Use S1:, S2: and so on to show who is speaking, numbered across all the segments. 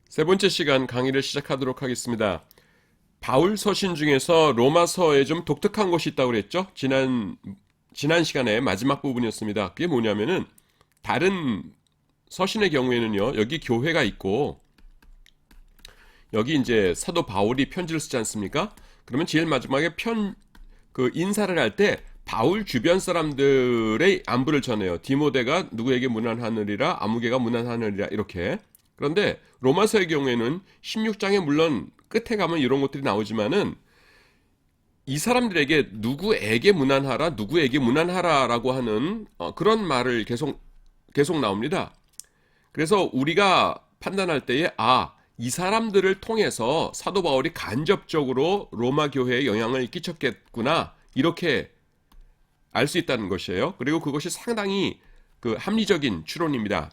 S1: 세 번째 시간 강의를 시작하도록 하겠습니다. 바울 서신 중에서 로마서에 좀 독특한 것이 있다고 그랬죠? 지난 시간에 마지막 부분이었습니다. 그게 뭐냐면은 다른 서신의 경우에는요, 여기 교회가 있고 여기 이제 사도 바울이 편지를 쓰지 않습니까? 그러면 제일 마지막에 인사를 할 때 바울 주변 사람들의 안부를 전해요. 디모데가 누구에게 문안하느니라, 아무개가 문안하느니라 이렇게. 그런데 로마서의 경우에는 16장에 물론 끝에 가면 이런 것들이 나오지만은 이 사람들에게 누구에게 문안하라, 누구에게 문안하라라고 하는 그런 말을 계속 나옵니다. 그래서 우리가 판단할 때에 이 사람들을 통해서 사도 바울이 간접적으로 로마 교회에 영향을 끼쳤겠구나 이렇게 알 수 있다는 것이에요. 그리고 그것이 상당히 합리적인 추론입니다.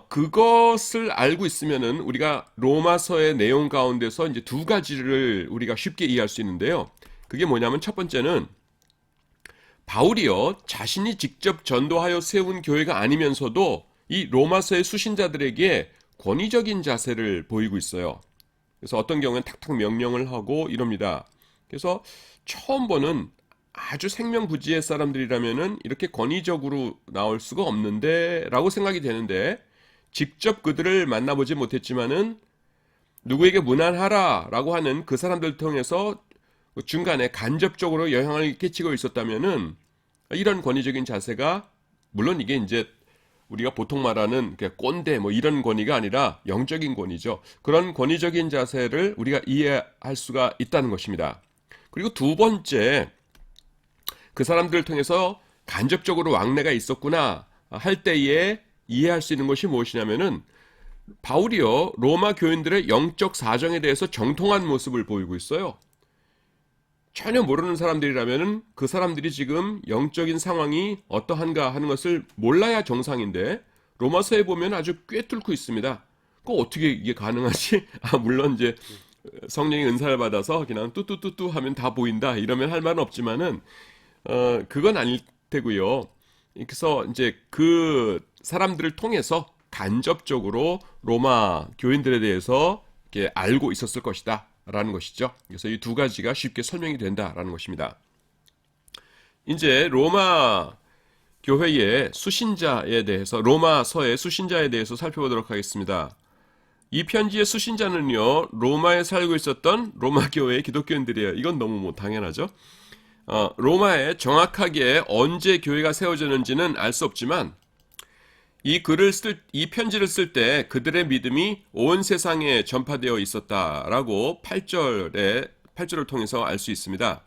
S1: 그것을 알고 있으면은 우리가 로마서의 내용 가운데서 이제 두 가지를 우리가 쉽게 이해할 수 있는데요. 그게 뭐냐면 첫 번째는 바울이요, 자신이 직접 전도하여 세운 교회가 아니면서도 이 로마서의 수신자들에게 권위적인 자세를 보이고 있어요. 그래서 어떤 경우는 탁탁 명령을 하고 이럽니다. 그래서 처음 보는 아주 생명부지의 사람들이라면은 이렇게 권위적으로 나올 수가 없는데 라고 생각이 되는데, 직접 그들을 만나보지 못했지만은 누구에게 문안하라 라고 하는 그 사람들 통해서 중간에 간접적으로 영향을 끼치고 있었다면은 이런 권위적인 자세가, 물론 이게 이제 우리가 보통 말하는 꼰대 뭐 이런 권위가 아니라 영적인 권위죠. 그런 권위적인 자세를 우리가 이해할 수가 있다는 것입니다. 그리고 두 번째, 그 사람들을 통해서 간접적으로 왕래가 있었구나 할 때에 이해할 수 있는 것이 무엇이냐면은 바울이요, 로마 교인들의 영적 사정에 대해서 정통한 모습을 보이고 있어요. 전혀 모르는 사람들이라면은 그 사람들이 지금 영적인 상황이 어떠한가 하는 것을 몰라야 정상인데, 로마서에 보면 아주 꿰뚫고 있습니다. 어떻게 이게 가능하지? 물론 이제 성령의 은사를 받아서 그냥 뚜뚜뚜뚜 하면 다 보인다 이러면 할 말은 없지만은 그건 아닐 테고요. 그래서 이제 그 사람들을 통해서 간접적으로 로마 교인들에 대해서 이렇게 알고 있었을 것이다 라는 것이죠. 그래서 이 두 가지가 쉽게 설명이 된다라는 것입니다. 이제 로마 교회의 수신자에 대해서, 로마서의 수신자에 대해서 살펴보도록 하겠습니다. 이 편지의 수신자는요, 로마에 살고 있었던 로마 교회의 기독교인들이에요. 이건 너무 당연하죠. 로마에 정확하게 언제 교회가 세워졌는지는 알 수 없지만 이 편지를 쓸 때 그들의 믿음이 온 세상에 전파되어 있었다라고 8절을 통해서 알 수 있습니다.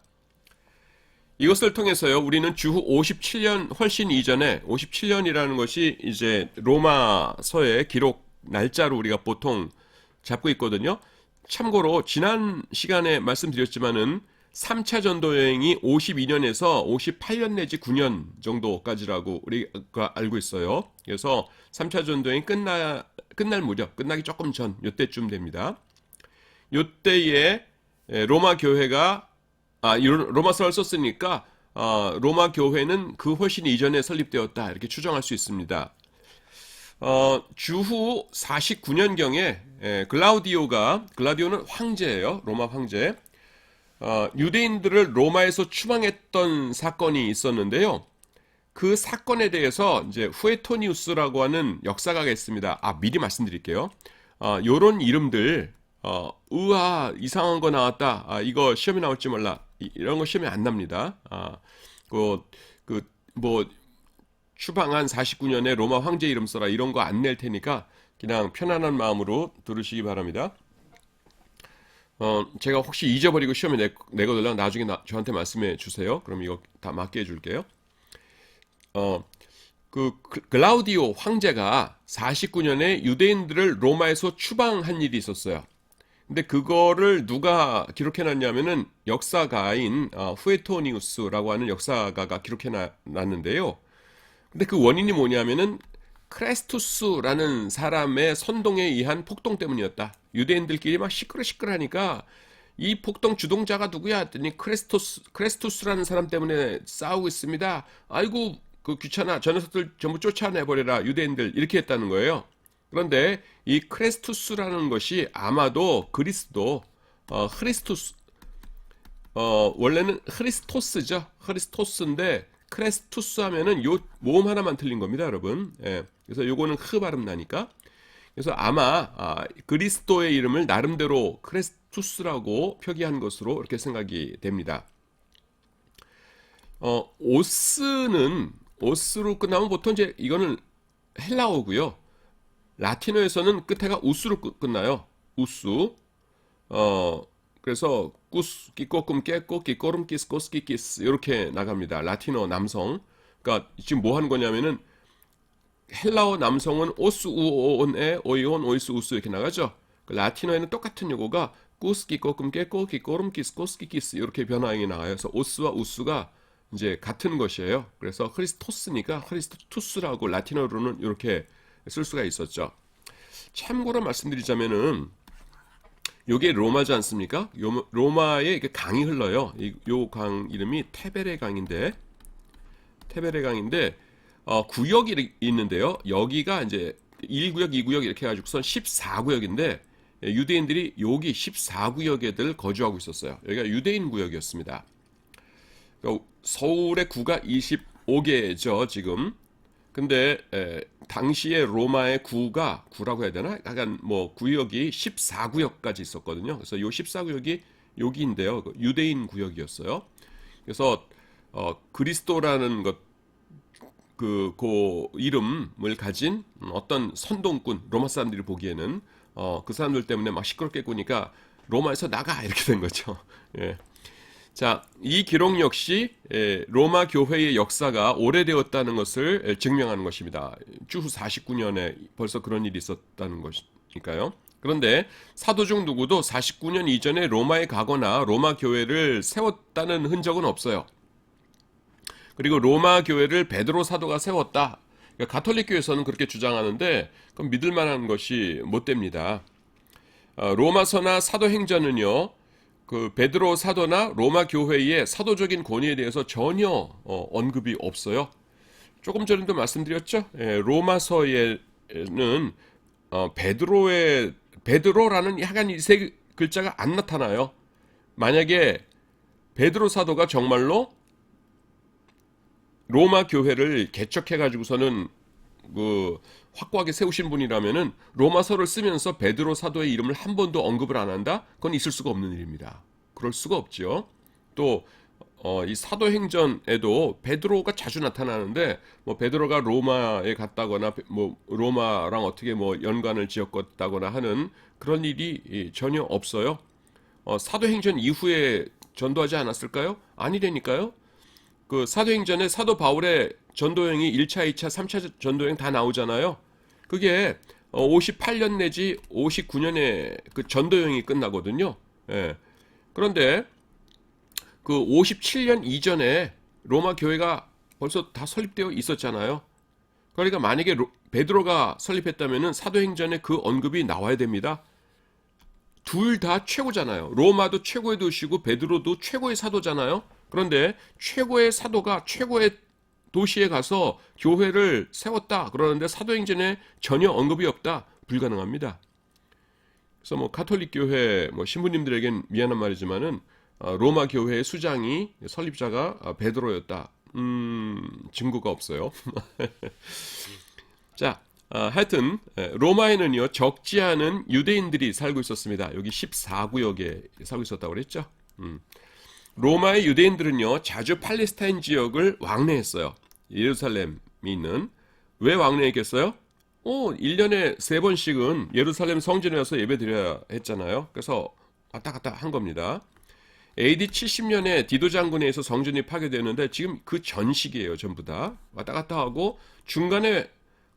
S1: 이것을 통해서요, 우리는 주후 57년 훨씬 이전에, 57년이라는 것이 이제 로마서의 기록 날짜로 우리가 보통 잡고 있거든요. 참고로 지난 시간에 말씀드렸지만은 3차 전도 여행이 52년에서 58년 내지 9년 정도까지라고 우리가 알고 있어요. 그래서 3차 전도 여행 끝날 무렵, 끝나기 조금 전, 요때쯤 됩니다. 요때에 로마 교회가, 로마서를 썼으니까, 로마 교회는 그 훨씬 이전에 설립되었다, 이렇게 추정할 수 있습니다. 주후 49년경에 글라우디오는 황제예요. 로마 황제. 유대인들을 로마에서 추방했던 사건이 있었는데요. 그 사건에 대해서 이제 후에토니우스라고 하는 역사가가 있습니다. 미리 말씀드릴게요. 요런 이름들, 이상한 거 나왔다. 이거 시험에 나올지 몰라. 이런 거 시험에 안 납니다. 추방한 49년에 로마 황제 이름 써라. 이런 거 안 낼 테니까 그냥 편안한 마음으로 들으시기 바랍니다. 제가 혹시 잊어버리고 시험에 내거든요. 나중에 저한테 말씀해 주세요. 그럼 이거 다 맞게 해줄게요. 글라우디오 황제가 49년에 유대인들을 로마에서 추방한 일이 있었어요. 근데 그거를 누가 기록해놨냐면은 역사가인 후에토니우스라고 하는 역사가가 기록해놨는데요. 근데 그 원인이 뭐냐면은 크레스투스라는 사람의 선동에 의한 폭동 때문이었다. 유대인들끼리 막 시끌시끌하니까 이 폭동 주동자가 누구야 했더니 크레스투스라는 사람 때문에 싸우고 있습니다. 아이고 그 귀찮아, 저 녀석들 전부 쫓아내버려라 유대인들, 이렇게 했다는 거예요. 그런데 이 크레스투스라는 것이 아마도 그리스도 크리스투스 원래는 크리스토스죠. 크리스토스인데 크레스투스 하면은 요 모음 하나만 틀린 겁니다, 여러분. 예. 그래서 요거는 흐 발음 나니까. 그래서 아마 그리스도의 이름을 나름대로 크레스투스라고 표기한 것으로 이렇게 생각이 됩니다. 오스로 끝나면 보통 이제 이거는 헬라어고요. 라틴어에서는 끝에가 우스로 끝나요. 우스. 그래서 꾸스, 끼꼬끔 깨꼬, 끼꼬름 끼스, 꼬스 끼끼스 이렇게 나갑니다. 라틴어 남성. 그러니까 지금 뭐 하는 거냐면은 헬라어 남성은 오스 우온에 오이온 오이스 우스 이렇게 나가죠. 그 라틴어에는 똑같은 요거가 꾸스 끼꼬끔 깨꼬, 끼꼬름 끼스, 꼬스 끼끼스 이렇게 변화형이 나와요. 그래서 오스와 우스가 이제 같은 것이에요. 그래서 크리스토스니까 크리스투스라고 라틴어로는 이렇게 쓸 수가 있었죠. 참고로 말씀드리자면은 요게 로마지 않습니까? 로마에 강이 흘러요. 요 강 이름이 테베레 강인데 구역이 있는데요. 여기가 이제 1구역, 2구역 이렇게 해가지고선 14구역인데 유대인들이 여기 14구역에들 거주하고 있었어요. 여기가 유대인 구역이었습니다. 서울의 구가 25개죠, 지금. 근데 당시에 로마의 구라고 해야 되나? 약간 뭐 구역이 14구역까지 있었거든요. 그래서 요 14구역이 여기인데요. 유대인 구역이었어요. 그래서 그리스도라는 그 이름을 가진 어떤 선동꾼, 로마 사람들이 보기에는 그 사람들 때문에 막 시끄럽게 꾸니까 로마에서 나가 이렇게 된 거죠. 예. 자, 이 기록 역시 로마 교회의 역사가 오래되었다는 것을 증명하는 것입니다. 주후 49년에 벌써 그런 일이 있었다는 것이니까요. 그런데 사도 중 누구도 49년 이전에 로마에 가거나 로마 교회를 세웠다는 흔적은 없어요. 그리고 로마 교회를 베드로 사도가 세웠다. 그러니까 가톨릭 교회에서는 그렇게 주장하는데 그건 믿을 만한 것이 못 됩니다. 로마서나 사도행전은요. 그 베드로 사도나 로마 교회의 사도적인 권위에 대해서 전혀 언급이 없어요. 조금 전에도 말씀드렸죠. 로마서에는 베드로라는 약간 이 세 글자가 안 나타나요. 만약에 베드로 사도가 정말로 로마 교회를 개척해가지고서는 그 확고하게 세우신 분이라면은 로마서를 쓰면서 베드로 사도의 이름을 한 번도 언급을 안 한다? 그건 있을 수가 없는 일입니다. 그럴 수가 없죠. 또 이 사도행전에도 베드로가 자주 나타나는데 뭐 베드로가 로마에 갔다거나 뭐 로마랑 어떻게 뭐 연관을 지었다거나 하는 그런 일이 전혀 없어요. 사도행전 이후에 전도하지 않았을까요? 아니라니까요. 그 사도행전에 사도 바울의 전도여행이 1차, 2차, 3차 전도여행 다 나오잖아요. 그게 58년 내지 59년에 그 전도여행이 끝나거든요. 예. 그런데 그 57년 이전에 로마 교회가 벌써 다 설립되어 있었잖아요. 그러니까 만약에 베드로가 설립했다면은 사도행전에 그 언급이 나와야 됩니다. 둘 다 최고잖아요. 로마도 최고의 도시고 베드로도 최고의 사도잖아요. 그런데 최고의 사도가 최고의 도시에 가서 교회를 세웠다 그러는데 사도행전에 전혀 언급이 없다. 불가능합니다. 그래서 뭐 가톨릭 교회 뭐 신부님들에겐 미안한 말이지만은 로마 교회의 수장이 설립자가 베드로였다. 증거가 없어요. 자, 하여튼 로마에는요 적지 않은 유대인들이 살고 있었습니다. 여기 14구역에 살고 있었다고 그랬죠. 로마의 유대인들은요 자주 팔레스타인 지역을 왕래했어요. 예루살렘이 있는. 왜 왕래했겠어요? 1년에 3번씩은 예루살렘 성전에 와서 예배드려야 했잖아요. 그래서 왔다 갔다 한 겁니다. AD 70년에 디도 장군에 의해서 성전이 파괴되었는데 지금 그 전식이에요. 전부 다 왔다 갔다 하고 중간에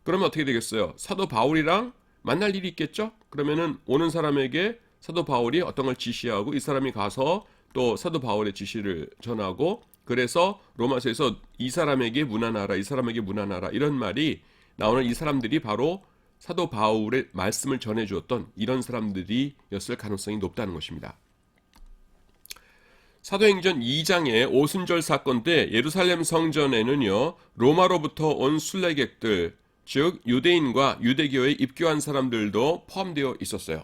S1: 그러면 어떻게 되겠어요? 사도 바울이랑 만날 일이 있겠죠? 그러면은 오는 사람에게 사도 바울이 어떤 걸 지시하고 이 사람이 가서 또 사도 바울의 지시를 전하고 그래서 로마서에서 이 사람에게 문안하라, 이 사람에게 문안하라 이런 말이 나오는 이 사람들이 바로 사도 바울의 말씀을 전해주었던 이런 사람들이었을 가능성이 높다는 것입니다. 사도행전 2장의 오순절 사건 때 예루살렘 성전에는요 로마로부터 온 순례객들 즉 유대인과 유대교에 입교한 사람들도 포함되어 있었어요.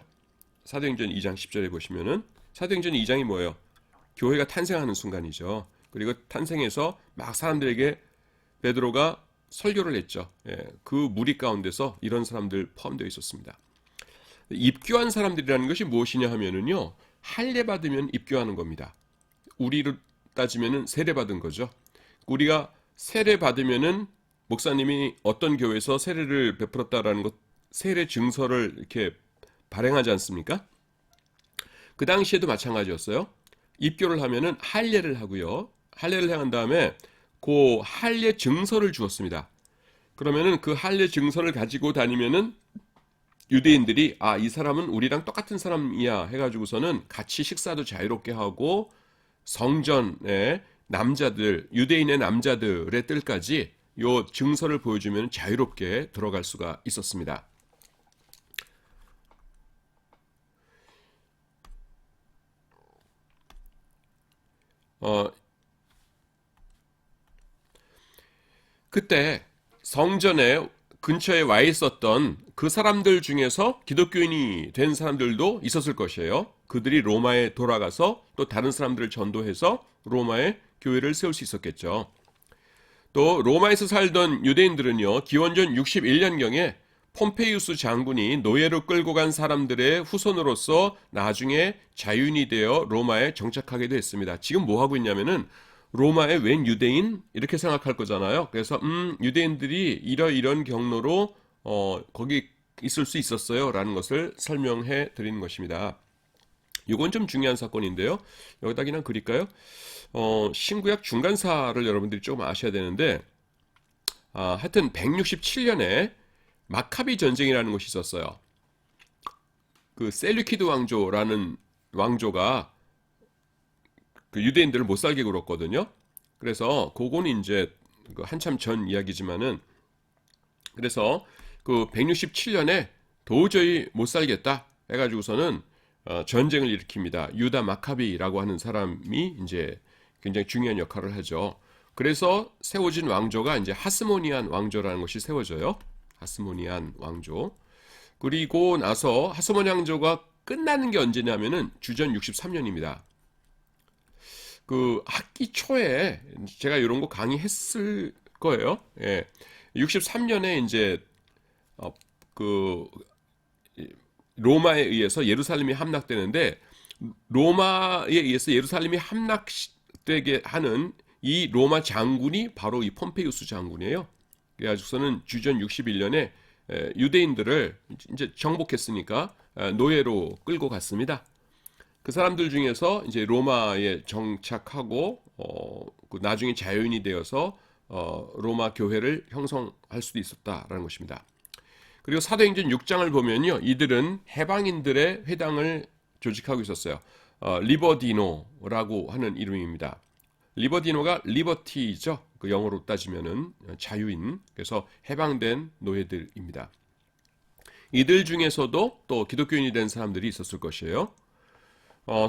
S1: 사도행전 2장 10절에 보시면은 사도행전 2장이 뭐예요? 교회가 탄생하는 순간이죠. 그리고 탄생해서 막 사람들에게 베드로가 설교를 했죠. 그 무리 가운데서 이런 사람들 포함되어 있었습니다. 입교한 사람들이라는 것이 무엇이냐 하면은요, 할례 받으면 입교하는 겁니다. 우리로 따지면은 세례 받은 거죠. 우리가 세례 받으면은 목사님이 어떤 교회에서 세례를 베풀었다라는 것, 세례 증서를 이렇게 발행하지 않습니까? 그 당시에도 마찬가지였어요. 입교를 하면은 할례를 하고요. 할례를 한 다음에 그 할례 증서를 주었습니다. 그러면은 그 할례 증서를 가지고 다니면은 유대인들이 이 사람은 우리랑 똑같은 사람이야 해가지고서는 같이 식사도 자유롭게 하고 성전에 남자들, 유대인의 남자들의 뜰까지 요 증서를 보여주면 자유롭게 들어갈 수가 있었습니다. 그때 성전에 근처에 와 있었던 그 사람들 중에서 기독교인이 된 사람들도 있었을 것이에요. 그들이 로마에 돌아가서 또 다른 사람들을 전도해서 로마에 교회를 세울 수 있었겠죠. 또 로마에서 살던 유대인들은요, 기원전 61년경에 폼페이우스 장군이 노예로 끌고 간 사람들의 후손으로서 나중에 자유인이 되어 로마에 정착하기도 했습니다. 지금 뭐 하고 있냐면은 로마의 웬 유대인? 이렇게 생각할 거잖아요. 그래서 유대인들이 이런 경로로 거기 있을 수 있었어요 라는 것을 설명해 드리는 것입니다. 이건 좀 중요한 사건인데요. 여기다 그냥 그릴까요? 신구약 중간사를 여러분들이 조금 아셔야 되는데 하여튼 167년에 마카비 전쟁이라는 것이 있었어요. 그 셀류키드 왕조라는 왕조가 그 유대인들을 못 살게 굴었거든요. 그래서 그거는 이제 한참 전 이야기지만은, 그래서 그 167년에 도저히 못 살겠다 해가지고서는 전쟁을 일으킵니다. 유다 마카비라고 하는 사람이 이제 굉장히 중요한 역할을 하죠. 그래서 세워진 왕조가 이제 하스모니안 왕조라는 것이 세워져요. 하스모니안 왕조. 그리고 나서 하스모니안 왕조가 끝나는 게 언제냐면은 주전 63년입니다. 그 학기 초에 제가 이런 거 강의했을 거예요. 63년에 이제 그 로마에 의해서 예루살렘이 함락되는데, 로마에 의해서 예루살렘이 함락되게 하는 이 로마 장군이 바로 이 폼페이우스 장군이에요. 그래가지고서는 주전 61년에 유대인들을 이제 정복했으니까 노예로 끌고 갔습니다. 그 사람들 중에서 이제 로마에 정착하고 그 나중에 자유인이 되어서 로마 교회를 형성할 수도 있었다라는 것입니다. 그리고 사도행전 6장을 보면요, 이들은 해방인들의 회당을 조직하고 있었어요. 리버디노라고 하는 이름입니다. 리버디노가 리버티죠. 그 영어로 따지면은 자유인. 그래서 해방된 노예들입니다. 이들 중에서도 또 기독교인이 된 사람들이 있었을 것이에요.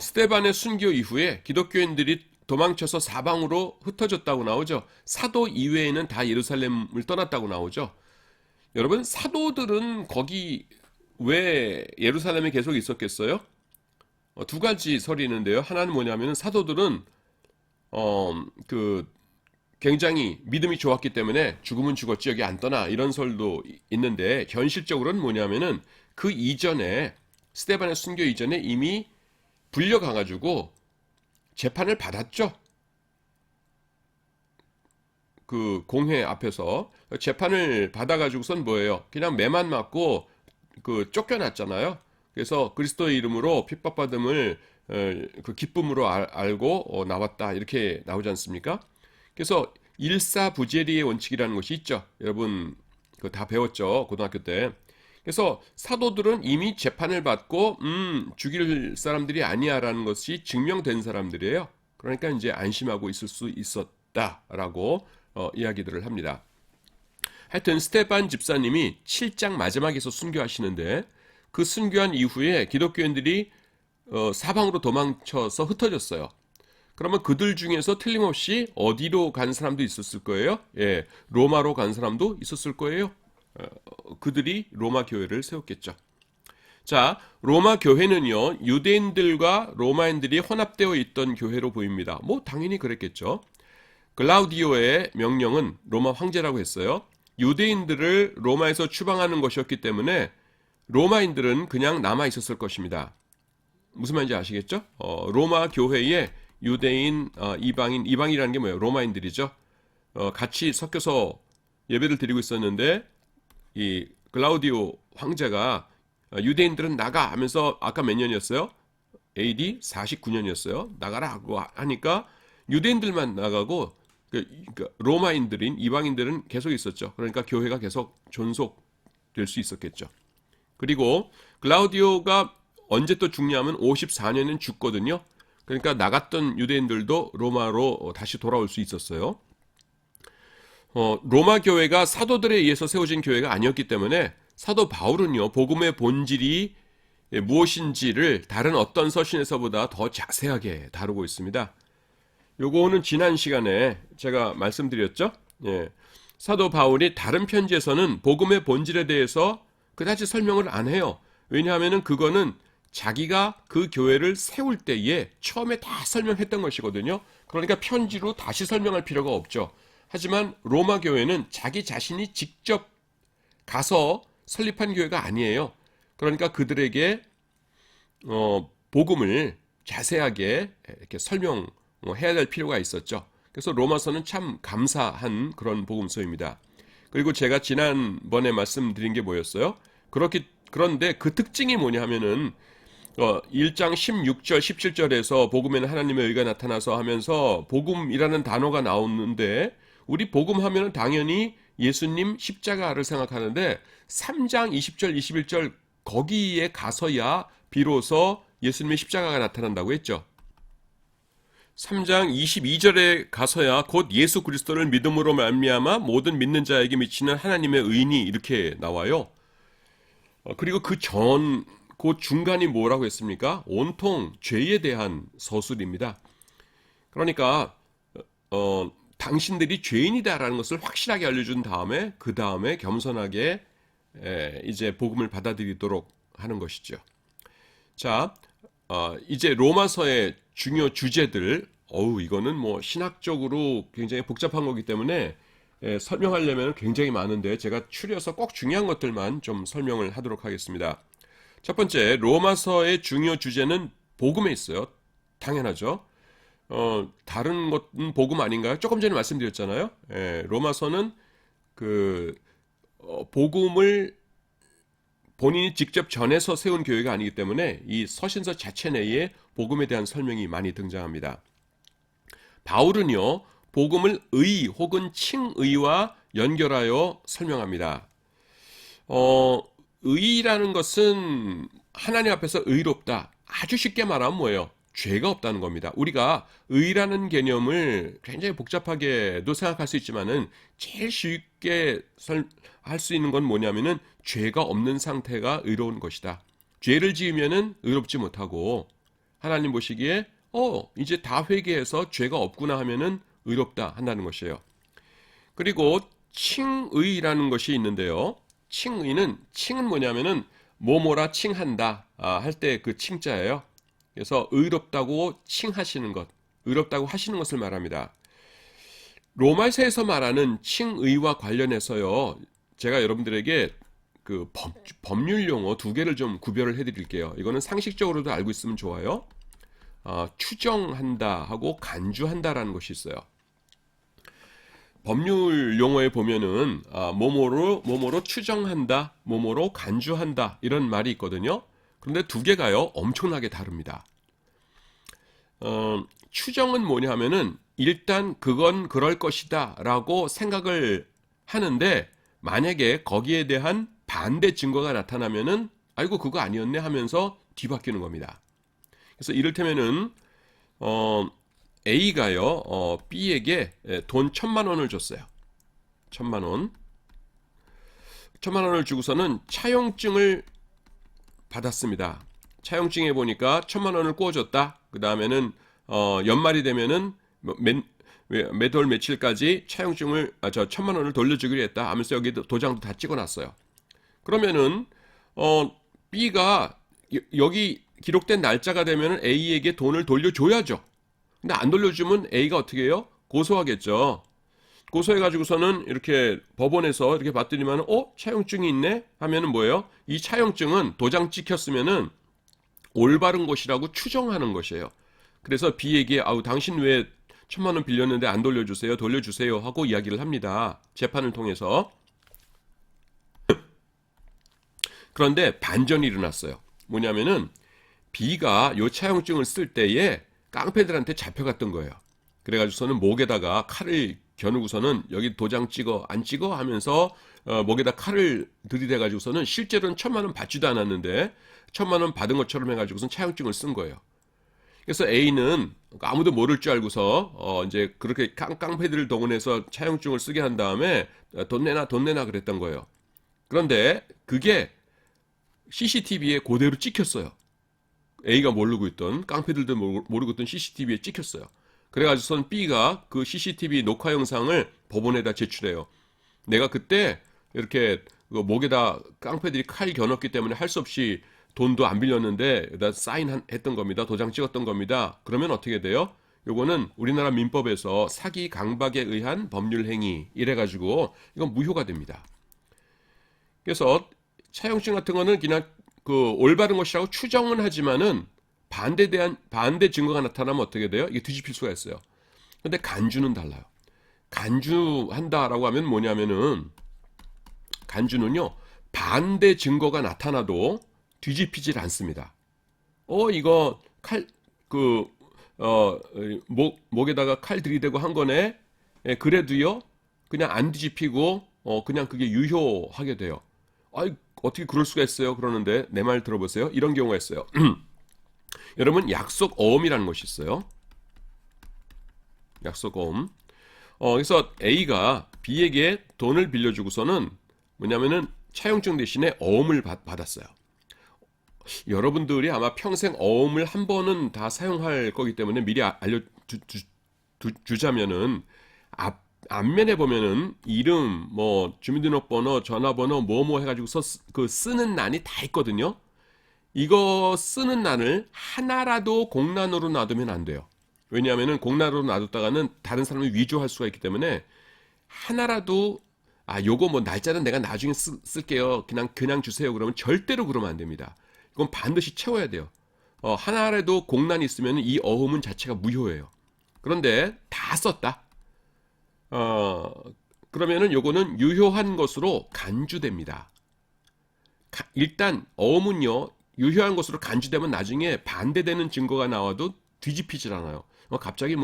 S1: 스데반의 순교 이후에 기독교인들이 도망쳐서 사방으로 흩어졌다고 나오죠. 사도 이외에는 다 예루살렘을 떠났다고 나오죠. 여러분, 사도들은 거기 왜 예루살렘에 계속 있었겠어요? 두 가지 설이 있는데요. 하나는 뭐냐면 사도들은 굉장히 믿음이 좋았기 때문에 죽으면 죽었지 여기 안 떠나, 이런 설도 있는데, 현실적으로는 뭐냐면은 그 이전에 스데반의 순교 이전에 이미 불려가가지고 재판을 받았죠. 그 공회 앞에서 재판을 받아가지고선 뭐예요? 그냥 매만 맞고 그 쫓겨났잖아요. 그래서 그리스도의 이름으로 핍박받음을 그 기쁨으로 알고 나왔다, 이렇게 나오지 않습니까? 그래서 일사부재리의 원칙이라는 것이 있죠. 여러분 그거 다 배웠죠, 고등학교 때. 그래서 사도들은 이미 재판을 받고 죽일 사람들이 아니야라는 것이 증명된 사람들이에요. 그러니까 이제 안심하고 있을 수 있었다라고 이야기들을 합니다. 하여튼 스테반 집사님이 7장 마지막에서 순교하시는데, 그 순교한 이후에 기독교인들이 사방으로 도망쳐서 흩어졌어요. 그러면 그들 중에서 틀림없이 어디로 간 사람도 있었을 거예요? 로마로 간 사람도 있었을 거예요. 그들이 로마 교회를 세웠겠죠. 자, 로마 교회는요, 유대인들과 로마인들이 혼합되어 있던 교회로 보입니다. 뭐 당연히 그랬겠죠. 글라우디오의 명령은 로마 황제라고 했어요. 유대인들을 로마에서 추방하는 것이었기 때문에 로마인들은 그냥 남아 있었을 것입니다. 무슨 말인지 아시겠죠? 로마 교회에 유대인, 이방이라는 게 뭐예요? 로마인들이죠. 같이 섞여서 예배를 드리고 있었는데 이 글라우디오 황제가 유대인들은 나가 하면서 아까 몇 년이었어요? AD 49년이었어요. 나가라 하고 하니까 유대인들만 나가고 로마인들인 이방인들은 계속 있었죠. 그러니까 교회가 계속 존속될 수 있었겠죠. 그리고 글라우디오가 언제 또 죽냐면 54년엔 죽거든요. 그러니까 나갔던 유대인들도 로마로 다시 돌아올 수 있었어요. 로마 교회가 사도들에 의해서 세워진 교회가 아니었기 때문에 사도 바울은요, 복음의 본질이 무엇인지를 다른 어떤 서신에서보다 더 자세하게 다루고 있습니다. 요거는 지난 시간에 제가 말씀드렸죠. 예. 사도 바울이 다른 편지에서는 복음의 본질에 대해서 그다지 설명을 안 해요. 왜냐하면 그거는 자기가 그 교회를 세울 때에 처음에 다 설명했던 것이거든요. 그러니까 편지로 다시 설명할 필요가 없죠. 하지만 로마 교회는 자기 자신이 직접 가서 설립한 교회가 아니에요. 그러니까 그들에게 복음을 자세하게 이렇게 설명해야 될 필요가 있었죠. 그래서 로마서는 참 감사한 그런 복음서입니다. 그리고 제가 지난번에 말씀드린 게 뭐였어요? 그런데 그 특징이 뭐냐 하면은 1장 16절 17절에서 복음에는 하나님의 의가 나타나서 하면서 복음이라는 단어가 나오는데 우리 복음 하면은 당연히 예수님 십자가를 생각하는데 3장 20절 21절 거기에 가서야 비로소 예수님의 십자가가 나타난다고 했죠. 3장 22절에 가서야 곧 예수 그리스도를 믿음으로 말미암아 모든 믿는 자에게 미치는 하나님의 의인이 이렇게 나와요. 그리고 그 중간이 뭐라고 했습니까? 온통 죄에 대한 서술입니다. 그러니까 당신들이 죄인이다라는 것을 확실하게 알려준 다음에 그 다음에 겸손하게 이제 복음을 받아들이도록 하는 것이죠. 자, 이제 로마서의 중요 주제들, 이거는 뭐 신학적으로 굉장히 복잡한 거기 때문에 설명하려면 굉장히 많은데 제가 추려서 꼭 중요한 것들만 좀 설명을 하도록 하겠습니다. 첫 번째, 로마서의 중요 주제는 복음에 있어요. 당연하죠. 다른 것은 복음 아닌가요? 조금 전에 말씀드렸잖아요. 로마서는 복음을 본인이 직접 전해서 세운 교회가 아니기 때문에 이 서신서 자체 내에 복음에 대한 설명이 많이 등장합니다. 바울은요, 복음을 의 혹은 칭의와 연결하여 설명합니다. 의라는 것은 하나님 앞에서 의롭다. 아주 쉽게 말하면 뭐예요? 죄가 없다는 겁니다. 우리가 의라는 개념을 굉장히 복잡하게도 생각할 수 있지만은 제일 쉽게 할 수 있는 건 뭐냐면은 죄가 없는 상태가 의로운 것이다. 죄를 지으면은 의롭지 못하고 하나님 보시기에 이제 다 회개해서 죄가 없구나 하면은 의롭다 한다는 것이에요. 그리고 칭의라는 것이 있는데요. 칭은 뭐냐면은 뭐뭐라 칭한다 할 때 그 칭자예요. 그래서 의롭다고 칭하시는 것, 의롭다고 하시는 것을 말합니다. 로마서에서 말하는 칭의와 관련해서요, 제가 여러분들에게 그 법률 용어 두 개를 좀 구별을 해드릴게요. 이거는 상식적으로도 알고 있으면 좋아요. 추정한다 하고 간주한다라는 것이 있어요. 법률 용어에 보면은 뭐뭐로 추정한다, 뭐뭐로 간주한다 이런 말이 있거든요. 그런데 두 개가요 엄청나게 다릅니다. 추정은 뭐냐 하면은 일단 그건 그럴 것이다 라고 생각을 하는데 만약에 거기에 대한 반대 증거가 나타나면은 아이고 그거 아니었네 하면서 뒤바뀌는 겁니다. 그래서 이를테면은 A가요 B에게 돈 1,000만 원을 줬어요. 1,000만 원. 1,000만 원을 주고서는 차용증을 받았습니다. 차용증에 보니까 1,000만 원을 구워줬다. 그 다음에는 연말이 되면은 몇 월 며칠까지 차용증을 저 1,000만 원을 돌려주기로 했다 하면서 여기 도장도 다 찍어놨어요. 그러면은 B가 여기 기록된 날짜가 되면 A에게 돈을 돌려줘야죠. 근데 안 돌려주면 A가 어떻게 해요? 고소하겠죠. 고소해가지고서는 이렇게 법원에서 이렇게 봤더니만 차용증이 있네 하면은 뭐예요? 이 차용증은 도장 찍혔으면은 올바른 것이라고 추정하는 것이에요. 그래서 B에게 당신 왜 1,000만 원 빌렸는데 안 돌려주세요, 돌려주세요 하고 이야기를 합니다. 재판을 통해서. 그런데 반전이 일어났어요. 뭐냐면은 B가 요 차용증을 쓸 때에 깡패들한테 잡혀갔던 거예요. 그래가지고서는 목에다가 칼을 겨누고서는 여기 도장 찍어 안 찍어 하면서 목에다 칼을 들이대가지고서는 실제로는 1,000만 원 받지도 않았는데 1,000만 원 받은 것처럼 해가지고서는 차용증을 쓴 거예요. 그래서 A는 아무도 모를 줄 알고서 이제 그렇게 깡패들을 동원해서 차용증을 쓰게 한 다음에 돈 내놔 그랬던 거예요. 그런데 그게 CCTV에 그대로 찍혔어요. A가 모르고 있던 깡패들도 모르고 있던 CCTV에 찍혔어요. 그래가지고선 B가 그 CCTV 녹화 영상을 법원에다 제출해요. 내가 그때 이렇게 목에다 깡패들이 칼 겨눴기 때문에 할 수 없이 돈도 안 빌렸는데 사인했던 겁니다. 도장 찍었던 겁니다. 그러면 어떻게 돼요? 요거는 우리나라 민법에서 사기 강박에 의한 법률 행위 이래가지고 이건 무효가 됩니다. 그래서 차용증 같은 거는 그냥 올바른 것이라고 추정은 하지만은 반대 증거가 나타나면 어떻게 돼요? 이게 뒤집힐 수가 있어요. 근데 간주는 달라요. 간주한다라고 하면 뭐냐면은 간주는요 반대 증거가 나타나도 뒤집히질 않습니다. 이거 목에다가 칼 들이대고 한 거네. 그래도요 그냥 안 뒤집히고 그냥 그게 유효하게 돼요. 어떻게 그럴 수가 있어요? 그러는데 내 말 들어보세요. 이런 경우가 있어요. 여러분 약속 어음이라는 것이 있어요. 약속 어음. 그래서 A가 B에게 돈을 빌려주고서는 뭐냐면은 차용증 대신에 어음을 받았어요. 여러분들이 아마 평생 어음을 한 번은 다 사용할 거기 때문에 미리 알려주자면은 앞면에 보면은 이름, 주민등록번호, 전화번호, 뭐뭐 해가지고 쓰는 난이 다 있거든요. 이거 쓰는 난을 하나라도 공란으로 놔두면 안 돼요. 왜냐하면은 공란으로 놔뒀다가는 다른 사람이 위조할 수가 있기 때문에 하나라도 요거 날짜는 내가 나중에 쓸게요. 그냥 주세요. 그러면 절대로 그러면 안 됩니다. 이건 반드시 채워야 돼요. 하나라도 공란이 있으면 이 어음은 자체가 무효예요. 그런데 다 썼다. 그러면은 요거는 유효한 것으로 간주됩니다. 일단 어음은요 유효한 것으로 간주되면 나중에 반대되는 증거가 나와도 뒤집히질 않아요. 갑자기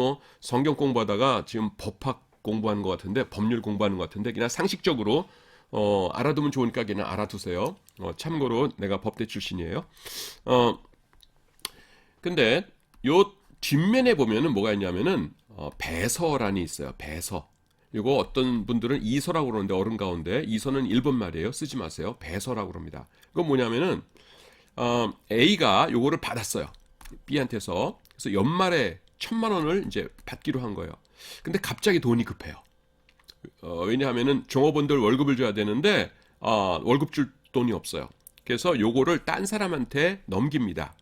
S1: 성경 공부하다가 지금 법학 공부하는 것 같은데 법률 공부하는 것 같은데 그냥 상식적으로 알아두면 좋으니까 그냥 알아두세요. 참고로 내가 법대 출신이에요. 근데 요 뒷면에 보면은 뭐가 있냐면은 배서란이 있어요. 배서. 이거 어떤 분들은 이서라고 그러는데 어른 가운데 이서는 일본 말이에요. 쓰지 마세요. 배서라고 그럽니다. 이건 뭐냐면은 A가 요거를 받았어요. B한테서. 그래서 연말에 1,000만 원을 이제 받기로 한 거예요. 근데 갑자기 돈이 급해요. 왜냐하면은 종업원들 월급을 줘야 되는데 월급 줄 돈이 없어요. 그래서 요거를 딴 사람한테 넘깁니다.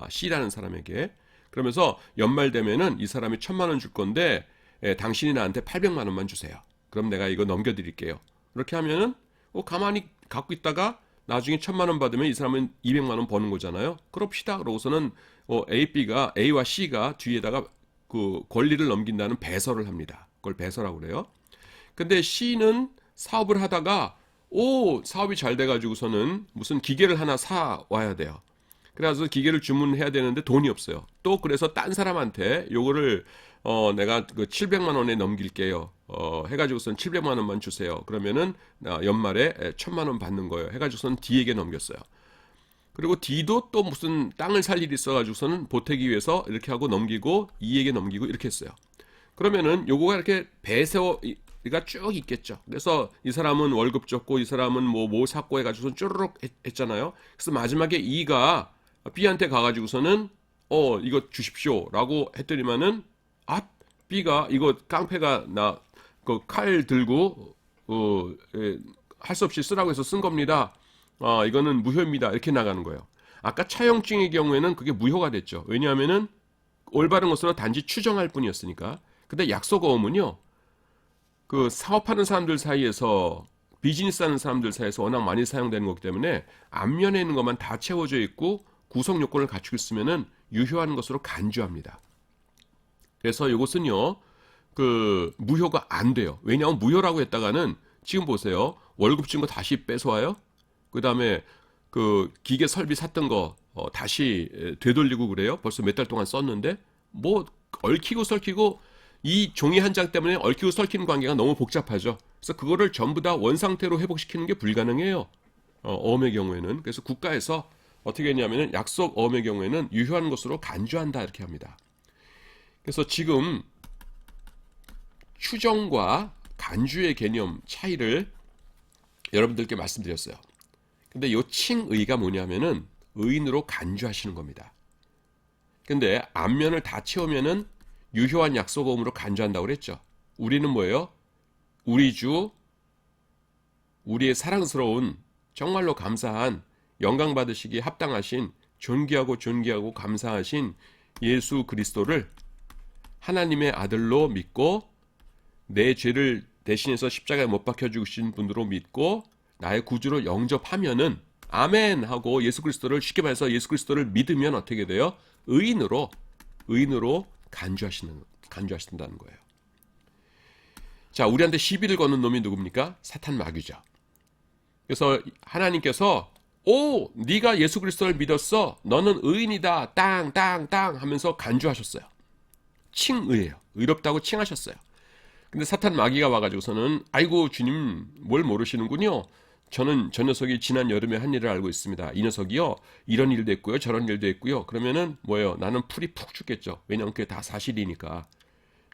S1: C라는 사람에게. 그러면서 연말 되면은 이 사람이 1,000만 원 줄 건데 당신이 나한테 800만 원만 주세요. 그럼 내가 이거 넘겨드릴게요. 그렇게 하면은 가만히 갖고 있다가 나중에 1,000만 원 받으면 이 사람은 200만 원 버는 거잖아요. 그럽시다. 그러고서는 A와 C가 뒤에다가 그 권리를 넘긴다는 배서를 합니다. 그걸 배서라고 그래요. 근데 C는 사업을 하다가 사업이 잘 돼가지고서는 무슨 기계를 하나 사 와야 돼요. 그래서 기계를 주문해야 되는데 돈이 없어요. 또 그래서 딴 사람한테 요거를 내가 그 700만 원에 넘길게요. 해가지고선 700만 원만 주세요. 그러면은 연말에 1,000만 원 받는 거예요. 해가지고선 D에게 넘겼어요. 그리고 D도 또 무슨 땅을 살 일이 있어가지고서는 보태기 위해서 이렇게 하고 넘기고 E에게 넘기고 이렇게 했어요. 그러면은 요거가 이렇게 배서가 쭉 있겠죠. 그래서 이 사람은 월급 줬고 이 사람은 뭐 샀고 해가지고선 쭈르륵 했잖아요. 그래서 마지막에 E가 B한테 가가지고서는 이거 주십시오라고 했더니만은 B가 이거 깡패가 나 그 칼 들고 할 수 없이 쓰라고 해서 쓴 겁니다. 이거는 무효입니다. 이렇게 나가는 거예요. 아까 차용증의 경우에는 그게 무효가 됐죠. 왜냐하면은 올바른 것으로 단지 추정할 뿐이었으니까. 근데 약속어음은요, 그 사업하는 사람들 사이에서 비즈니스 하는 사람들 사이에서 워낙 많이 사용되는 거기 때문에 앞면에 있는 것만 다 채워져 있고 구성 요건을 갖추고 있으면은 유효한 것으로 간주합니다. 그래서 이것은요, 그 무효가 안 돼요. 왜냐하면 무효라고 했다가는 지금 보세요. 월급 준 거 다시 뺏어와요. 그 다음에 그 기계 설비 샀던 거 다시 되돌리고 그래요. 벌써 몇 달 동안 썼는데 뭐 얽히고 설키고 이 종이 한 장 때문에 얽히고 설키는 관계가 너무 복잡하죠. 그래서 그거를 전부 다 원상태로 회복시키는 게 불가능해요. 어음의 경우에는. 그래서 국가에서 어떻게 했냐면은 약속 어음의 경우에는 유효한 것으로 간주한다 이렇게 합니다. 그래서 지금 추정과 간주의 개념 차이를 여러분들께 말씀드렸어요. 근데 요 칭의가 뭐냐면은 의인으로 간주하시는 겁니다. 근데 앞면을 다 채우면은 유효한 약속어음으로 간주한다고 그랬죠. 우리는 뭐예요? 우리 주, 우리의 사랑스러운 정말로 감사한 영광 받으시기에 합당하신 존귀하고 감사하신 예수 그리스도를 하나님의 아들로 믿고 내 죄를 대신해서 십자가에 못 박혀 죽으신 분으로 믿고 나의 구주로 영접하면은 아멘 하고 예수 그리스도를 쉽게 말해서 예수 그리스도를 믿으면 어떻게 돼요? 의인으로 간주하신다는 거예요. 자, 우리한테 시비를 거는 놈이 누굽니까? 사탄 마귀죠. 그래서 하나님께서 네가 예수 그리스도를 믿었어. 너는 의인이다. 땅 하면서 간주하셨어요. 칭의예요. 의롭다고 칭하셨어요. 근데 사탄 마귀가 와가지고서는 아이고 주님 뭘 모르시는군요. 저는 저 녀석이 지난 여름에 한 일을 알고 있습니다. 이 녀석이요 이런 일도 했고요 저런 일도 했고요. 그러면은 뭐예요? 나는 풀이 푹 죽겠죠. 왜냐하면 그게 다 사실이니까.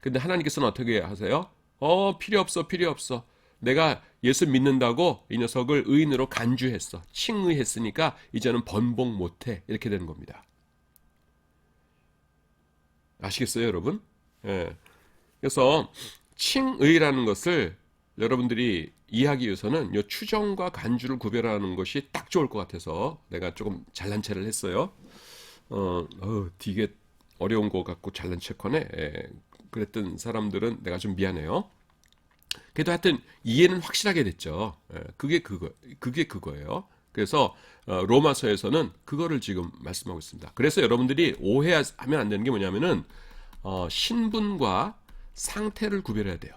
S1: 근데 하나님께서는 어떻게 하세요? 필요 없어. 내가 예수 믿는다고 이 녀석을 의인으로 간주했어. 칭의했으니까 이제는 번복 못해. 이렇게 되는 겁니다. 아시겠어요 여러분? 예. 그래서 칭의라는 것을 여러분들이 이해하기 위해서는 이 추정과 간주를 구별하는 것이 딱 좋을 것 같아서 내가 조금 잘난 체를 했어요. 되게 어려운 거 갖고 잘난 체커네. 그랬던 사람들은 내가 좀 미안해요. 그래도 하여튼 이해는 확실하게 됐죠. 그게 그거예요. 그래서 로마서에서는 그거를 지금 말씀하고 있습니다. 그래서 여러분들이 오해하면 안 되는 게 뭐냐면은 신분과 상태를 구별해야 돼요.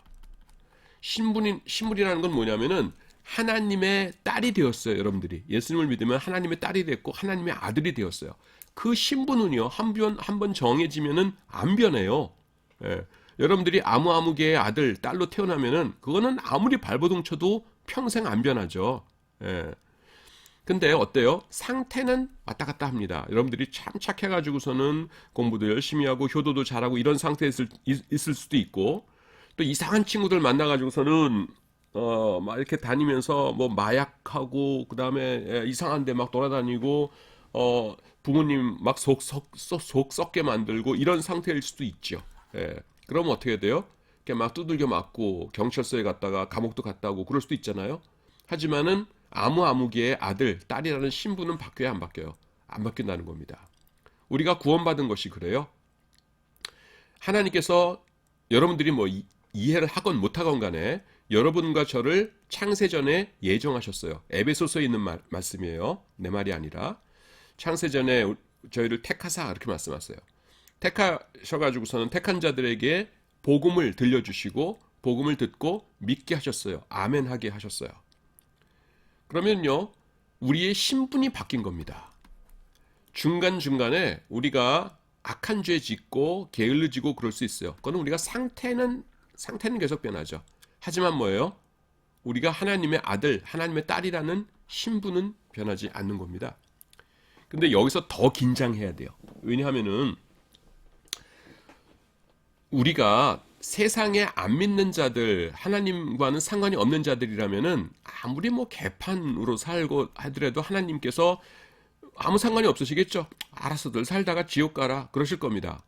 S1: 신분이라는 건 뭐냐면은 하나님의 딸이 되었어요. 여러분들이 예수님을 믿으면 하나님의 딸이 됐고 하나님의 아들이 되었어요. 그 신분은요 한 번 정해지면은 안 변해요. 여러분들이 아무개의 아들 딸로 태어나면은 그거는 아무리 발버둥 쳐도 평생 안 변하죠. 근데 어때요? 상태는 왔다 갔다 합니다. 여러분들이 참 착해가지고서는 공부도 열심히 하고 효도도 잘하고 이런 상태에 있을 수도 있고 또 이상한 친구들 만나가지고서는 막 이렇게 다니면서 뭐 마약하고 그 다음에 이상한 데 막 돌아다니고 부모님 막 속 썩게 만들고 이런 상태일 수도 있죠. 그러면 어떻게 돼요? 이렇게 막 두들겨 맞고 경찰서에 갔다가 감옥도 갔다 오고 그럴 수도 있잖아요. 하지만은 아무개의 아들, 딸이라는 신분은 바뀌어야 안 바뀌어요? 안 바뀐다는 겁니다. 우리가 구원받은 것이 그래요. 하나님께서 여러분들이 뭐 이해를 하건 못하건 간에 여러분과 저를 창세전에 예정하셨어요. 에베소서에 있는 말씀이에요. 내 말이 아니라. 창세전에 저희를 택하사 이렇게 말씀하세요. 택하셔가지고서는 택한 자들에게 복음을 들려주시고 복음을 듣고 믿게 하셨어요. 아멘 하게 하셨어요. 그러면요 우리의 신분이 바뀐 겁니다. 중간중간에 우리가 악한 죄 짓고 게을러지고 그럴 수 있어요. 그거는 우리가 상태는 계속 변하죠. 하지만 뭐예요? 우리가 하나님의 아들, 하나님의 딸이라는 신분은 변하지 않는 겁니다. 근데 여기서 더 긴장해야 돼요. 왜냐하면은 우리가 세상에 안 믿는 자들, 하나님과는 상관이 없는 자들이라면은 아무리 뭐 개판으로 살고 하더라도 하나님께서 아무 상관이 없으시겠죠. 알아서들 살다가 지옥 가라 그러실 겁니다.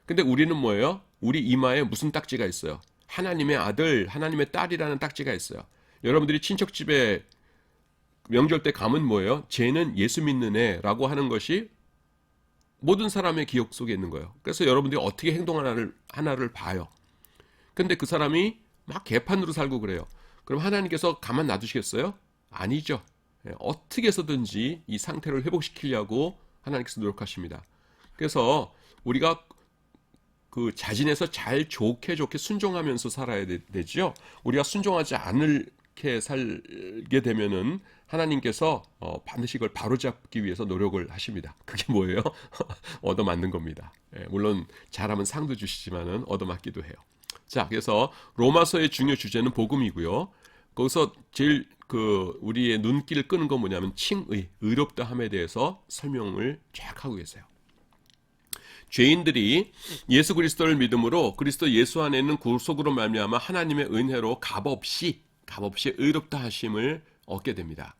S1: 근데 우리는 뭐예요? 우리 이마에 무슨 딱지가 있어요? 하나님의 아들, 하나님의 딸이라는 딱지가 있어요. 여러분들이 친척집에 명절 때 가면 뭐예요? 쟤는 예수 믿는 애라고 하는 것이 모든 사람의 기억 속에 있는 거예요. 그래서 여러분들이 어떻게 하나를 봐요. 근데 그 사람이 막 개판으로 살고 그래요. 그럼 하나님께서 가만 놔두시겠어요? 아니죠. 어떻게 해서든지 이 상태를 회복시키려고 하나님께서 노력하십니다. 그래서 우리가 그 자진해서 잘 좋게 순종하면서 살아야 되죠. 우리가 순종하지 않게 살게 되면은 하나님께서 반드시 이걸 바로잡기 위해서 노력을 하십니다. 그게 뭐예요? 얻어맞는 겁니다. 물론 잘하면 상도 주시지만은 얻어맞기도 해요. 자, 그래서 로마서의 중요 주제는 복음이고요. 거기서 제일 우리의 눈길을 끄는 건 뭐냐면 칭의, 의롭다함에 대해서 설명을 쫙 하고 계세요. 죄인들이 예수 그리스도를 믿음으로 그리스도 예수 안에 있는 구속으로 말미암아 하나님의 은혜로 값없이 의롭다 하심을 얻게 됩니다.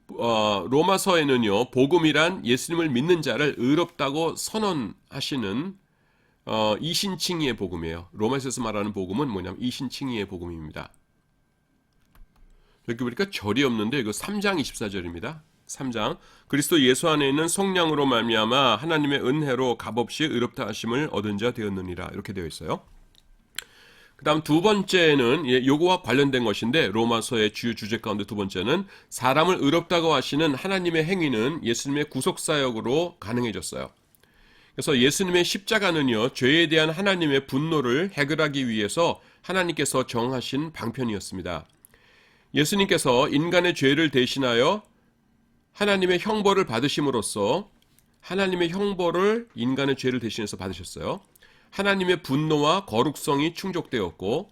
S1: 로마서에는요, 복음이란 예수님을 믿는 자를 의롭다고 선언하시는 이신칭의의 복음이에요. 로마서에서 말하는 복음은 뭐냐면 이신칭의의 복음입니다. 여기 보니까 절이 없는데 이거 3장 24절입니다. 3장 그리스도 예수 안에 있는 성령으로 말미암아 하나님의 은혜로 값없이 의롭다 하심을 얻은 자 되었느니라 이렇게 되어 있어요. 그 다음 두 번째는 요거와 관련된 것인데 로마서의 주요 주제 가운데 두 번째는 사람을 의롭다고 하시는 하나님의 행위는 예수님의 구속사역으로 가능해졌어요. 그래서 예수님의 십자가는요, 죄에 대한 하나님의 분노를 해결하기 위해서 하나님께서 정하신 방편이었습니다. 예수님께서 인간의 죄를 대신하여 하나님의 형벌을 받으심으로써 하나님의 형벌을 인간의 죄를 대신해서 받으셨어요. 하나님의 분노와 거룩성이 충족되었고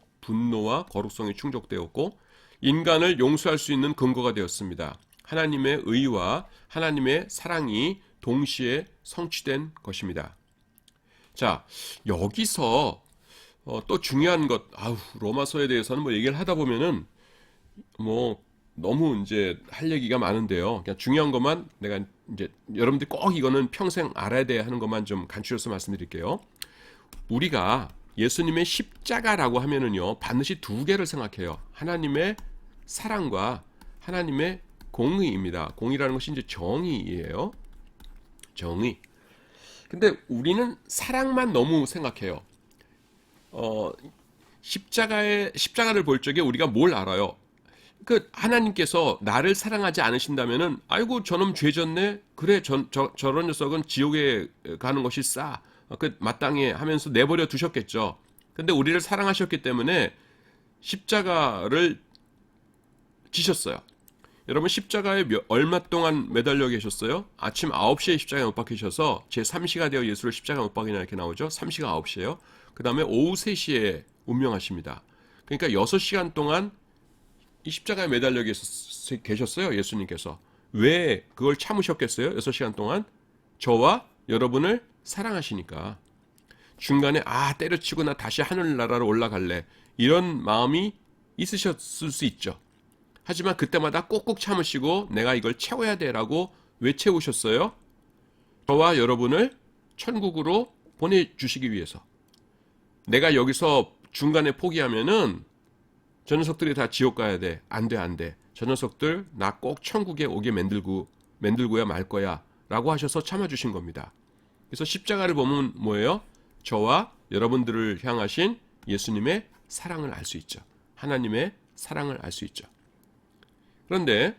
S1: 인간을 용서할 수 있는 근거가 되었습니다. 하나님의 의와 하나님의 사랑이 동시에 성취된 것입니다. 자, 여기서 또 중요한 것, 로마서에 대해서는 뭐 얘기를 하다 보면은 너무 이제 할 얘기가 많은데요. 그냥 중요한 것만 내가 이제 여러분들 꼭 이거는 평생 알아야 돼 하는 것만 좀 간추려서 말씀드릴게요. 우리가 예수님의 십자가라고 하면은요, 반드시 두 개를 생각해요. 하나님의 사랑과 하나님의 공의입니다. 공의라는 것이 이제 정의예요. 정의. 근데 우리는 사랑만 너무 생각해요. 십자가를 볼 적에 우리가 뭘 알아요? 하나님께서 나를 사랑하지 않으신다면은, 아이고, 저놈 죄졌네? 그래, 저런 녀석은 지옥에 가는 것이 싸. 마땅해 하면서 내버려 두셨겠죠. 근데 우리를 사랑하셨기 때문에 십자가를 지셨어요. 여러분, 십자가에 얼마 동안 매달려 계셨어요? 아침 9시에 십자가에 못 박히셔서 제3시가 되어 예수를 십자가에 못 박이냐 이렇게 나오죠. 3시가 9시예요. 그 다음에 오후 3시에 운명하십니다. 그러니까 6시간 동안 이 십자가에 매달려 계셨어요. 예수님께서. 왜 그걸 참으셨겠어요? 6시간 동안? 저와 여러분을 사랑하시니까. 중간에 때려치고 나 다시 하늘나라로 올라갈래, 이런 마음이 있으셨을 수 있죠. 하지만 그때마다 꼭꼭 참으시고 내가 이걸 채워야 돼라고 왜 채우셨어요? 저와 여러분을 천국으로 보내주시기 위해서. 내가 여기서 중간에 포기하면은 저 녀석들이 다 지옥 가야 돼. 안 돼. 저 녀석들 나 꼭 천국에 오게 만들고야 말 거야 라고 하셔서 참아주신 겁니다. 그래서 십자가를 보면 뭐예요? 저와 여러분들을 향하신 예수님의 사랑을 알 수 있죠. 하나님의 사랑을 알 수 있죠. 그런데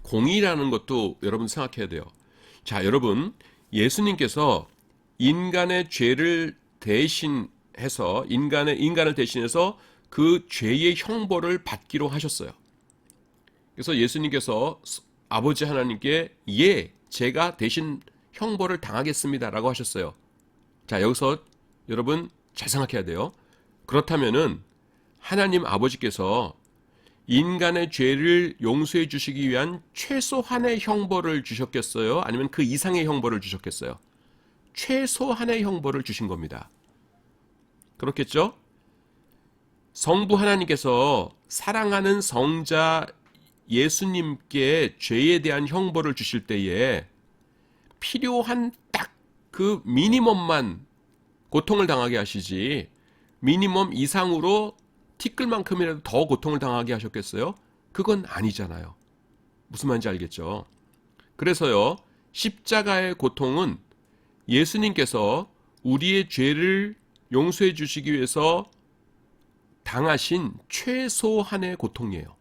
S1: 공의라는 것도 여러분 생각해야 돼요. 자, 여러분, 예수님께서 인간의 죄를 대신해서 인간을 대신해서 그 죄의 형벌을 받기로 하셨어요. 그래서 예수님께서 아버지 하나님께 제가 대신 형벌을 당하겠습니다라고 하셨어요. 자, 여기서 여러분 잘 생각해야 돼요. 그렇다면은 하나님 아버지께서 인간의 죄를 용서해 주시기 위한 최소한의 형벌을 주셨겠어요? 아니면 그 이상의 형벌을 주셨겠어요? 최소한의 형벌을 주신 겁니다. 그렇겠죠? 성부 하나님께서 사랑하는 성자 예수님께 죄에 대한 형벌을 주실 때에 필요한 딱 그 미니멈만, 고통을 당하게 하시지 미니멈 이상으로 티끌만큼이라도 더 고통을 당하게 하셨겠어요? 그건 아니잖아요. 무슨 말인지 알겠죠? 그래서요, 십자가의 고통은 예수님께서 우리의 죄를 용서해 주시기 위해서 당하신 최소한의 고통이에요.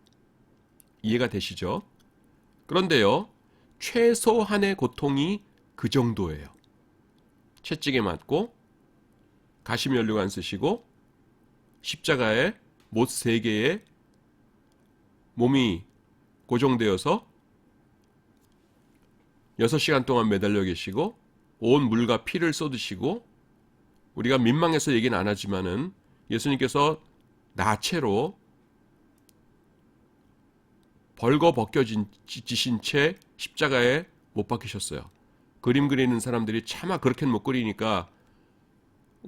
S1: 이해가 되시죠? 그런데요, 최소한의 고통이 그 정도예요. 채찍에 맞고 가시면류관 쓰시고 십자가에 못 3개에 몸이 고정되어서 6시간 동안 매달려 계시고 온 물과 피를 쏟으시고, 우리가 민망해서 얘기는 안 하지만은 예수님께서 나체로 벌거벗겨지신 채 십자가에 못 박히셨어요. 그림 그리는 사람들이 차마 그렇게는 못 그리니까